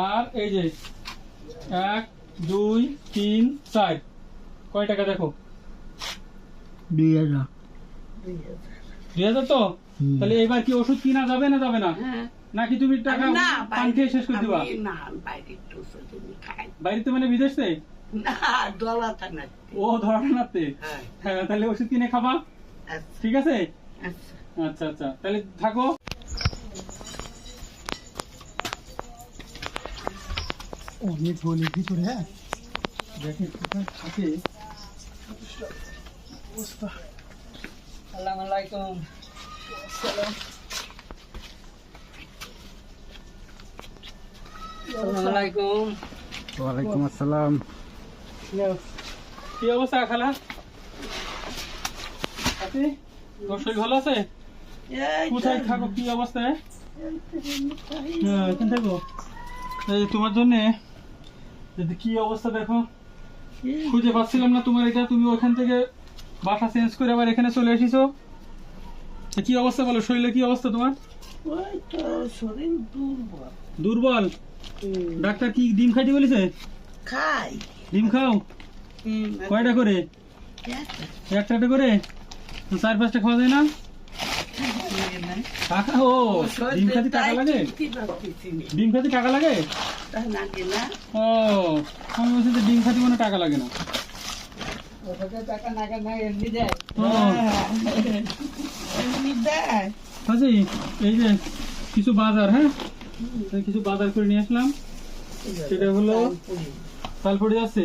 আর এই যে 1 2 3 4 কয় টাকা দেখো? 2000। 2000 তো? তাহলে এবার কি ওষুধ কিনা যাবে না যাবে না? নাকি তুমি টাকা পান খেয়ে শেষ করে দিবা? বাইরে মানে বিদেশে? ও ধরানাতে। হ্যাঁ, তাহলে ওষুধ কিনে খাবা, ঠিক আছে? আচ্ছা আচ্ছা, তাহলে থাকো। অনেক গলির ভিতরে, হ্যাঁ দেখেন কোথায় থাকে অবস্থা। আসসালামু আলাইকুম। আসসালামু আলাইকুম। ওয়ালাইকুম আসসালাম। কি অবস্থা খালা? আছে? তোর শরীর ভালো আছে? কোথায় থাকো, কি অবস্থা? এখানে থাকো। এই তোমার জন্য কি অবস্থা দেখো, খুঁজে পাচ্ছিলাম না তোমার এটা, তুমি ওখান থেকে বাসা চেঞ্জ করে আবার এখানে চলে এসেছো। কি অবস্থা বলো, শরীরে কি অবস্থা তোমার? শরীর দুর্বল। দুর্বল? ডাক্তার কি ডিম খাইতে বলেছে? খাই। ডিম খাও? কয়টা করে? একটা করে? 4-5টা খাওয়া যায় না? টাকা? ও ডিম খাতে টাকা লাগে? ডিম খাতে টাকা লাগে? ও আমি বলছি যে ডিম খাতে কোনো টাকা লাগে না। এই যে কিছু বাজার, হ্যাঁ কিছু বাজার করে নিয়ে আসলাম। সেটা হলো চাল পড়ে যাচ্ছে,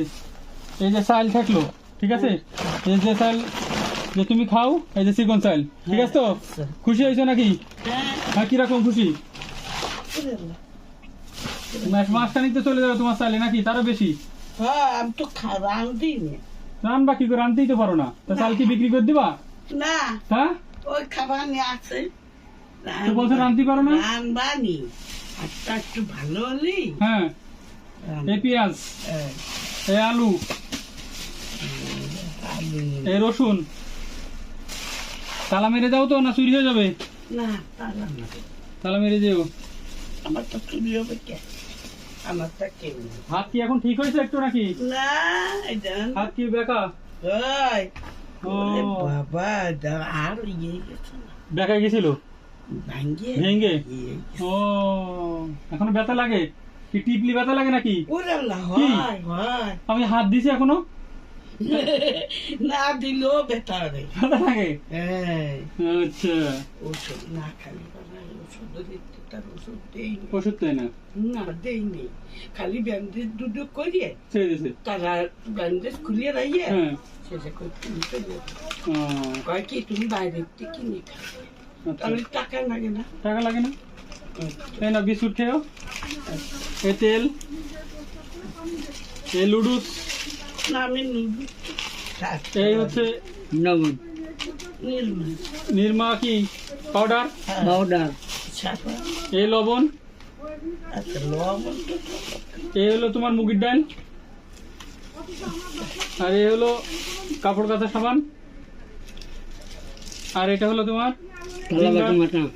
এই যে চাল থাকলো, ঠিক আছে? এই যে চাল যে তুমি খাও, এই যে চিকন চাল, ঠিক আছে তো? খুশি হয়েছো নাকি? হ্যাঁ, কিরকম খুশি? মাসখানিক তো চলে যাবে তোমার চালে নাকি, তারও বেশি? আমি তো রান্না কি করে, রানতেই তো পারো না, তা চাল কি বিক্রি করে দিবা? না, হ্যাঁ ওই খাবার নিয়ে আছে তো বলছো রানতে পারো না? রানবানি আটটা একটু ভালো হলি। হ্যাঁ, এই পেঁয়াজ, এই আলু, এই রসুন, তালা মেরে দাও তো, না চুরি হয়ে যাবে? না তারা না, তালা মেরে যেও। আমার তো চুরি হবে কে? আমার তা কেউ নেই। হাত কি এখন ঠিক হয়েছে একটু নাকি? না এটা হাত কি বেঁকা? ওই ও বাবা আর ইয়ে গেছে না, বেঁকা গেছিল ভেঙ্গে? ইয়ে গেছে। ও এখনো ব্যথা লাগে? কি টিপলি ব্যথা লাগে নাকি? ওরে আল্লাহ, হয় হয়। আমি হাত দিছি এখনো না দিলেও বেটার রে। ব্যথা লাগে? হ্যাঁ, আচ্ছা, ওষুধ না খালি ওষুধ দিতে, তার ওষুধ দেয়নি। ওষুধ তাই না? না দেয়নি, খালি ব্যান্ডেজ দুটো করিয়ে ছেড়ে দিছে? তারা ব্যান্ডেজ খুলিয়ে রাইয়ে হ্যাঁ। শেষে করে কিনতে ও, কয় কি তুমি বাইরে থেকে কিনে খাবে, আচ্ছা। তাহলে টাকা লাগে না। টাকা লাগে না? এই না বিস্কুট খেয়েও, এই তেল, এই লুডুস, না আমি এই হচ্ছে নবন নির্মা কি পাউডার, পাউডার, এই লবণ, আচ্ছা লবণ তো এই হলো তোমার মুগের ডাল, আর এই হলো কাপড় কাচা সাবান, আর এটা হলো তোমার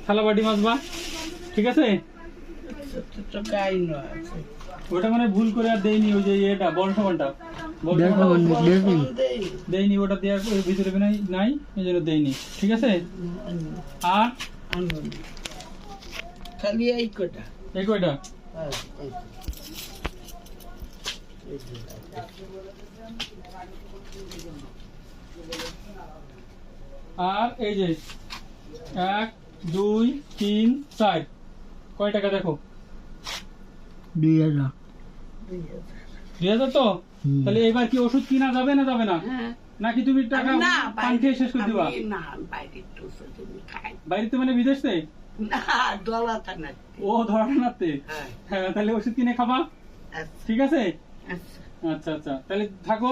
থালা বাটি মাজবা, ঠিক আছে? তো গাই নয় আছে, ওটা মানে ভুল করে আর দেয়নি, ওই যে এটা বড় সাবানটা দেয়নি, ওটা দেওয়ার ভিতরে নাই, এই জন্য দেয়নি, ঠিক আছে? আর খালি এই কটা, এই কয়টা? আর এই যে 1 2 3 4 কয় টাকা দেখো? 2000। 2000 তো? তাহলে এবার কি ওষুধ কিনা যাবে না যাবে না? নাকি তুমি টাকা পান খেয়ে শেষ করে দিবা? না বাইরে তো খাই, বাইরে মানে বিদেশে? না দলাতা না, ও ধরানাতে। হ্যাঁ, তাহলে ওষুধ কিনে খাবা, ঠিক আছে? আচ্ছা আচ্ছা, তাহলে থাকো।